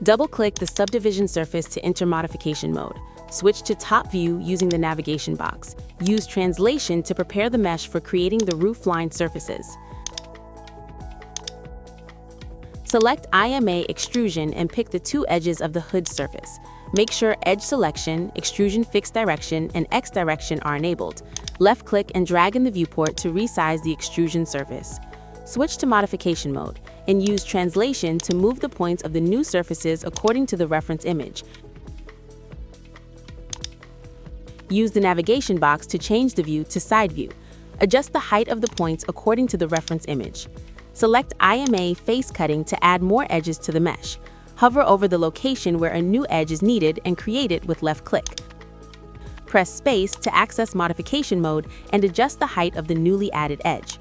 Double-click the subdivision surface to enter modification mode. Switch to top view using the navigation box. Use translation to prepare the mesh for creating the roofline surfaces. Select IMA extrusion and pick the two edges of the hood surface. Make sure edge selection, extrusion fixed direction, and X direction are enabled. Left-click and drag in the viewport to resize the extrusion surface. Switch to modification mode and use translation to move the points of the new surfaces according to the reference image. Use the navigation box to change the view to side view. Adjust the height of the points according to the reference image. Select IMA face cutting to add more edges to the mesh. Hover over the location where a new edge is needed and create it with left-click. Press space to access modification mode and adjust the height of the newly added edge.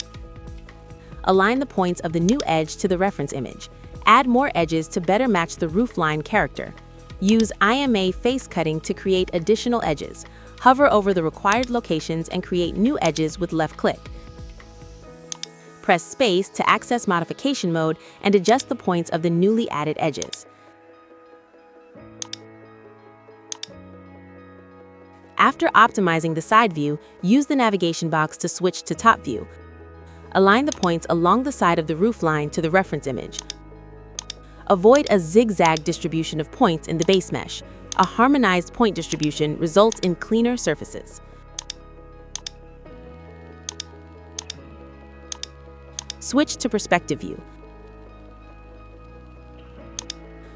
Align the points of the new edge to the reference image. Add more edges to better match the roofline character. Use IMA face cutting to create additional edges. Hover over the required locations and create new edges with left-click. Press space to access modification mode and adjust the points of the newly added edges. After optimizing the side view, use the navigation box to switch to top view. Align the points along the side of the roofline to the reference image. Avoid a zigzag distribution of points in the base mesh. A harmonized point distribution results in cleaner surfaces. Switch to perspective view.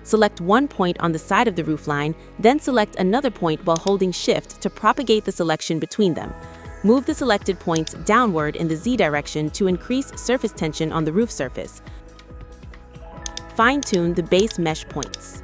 Select one point on the side of the roofline, then select another point while holding Shift to propagate the selection between them. Move the selected points downward in the Z direction to increase surface tension on the roof surface. Fine-tune the base mesh points.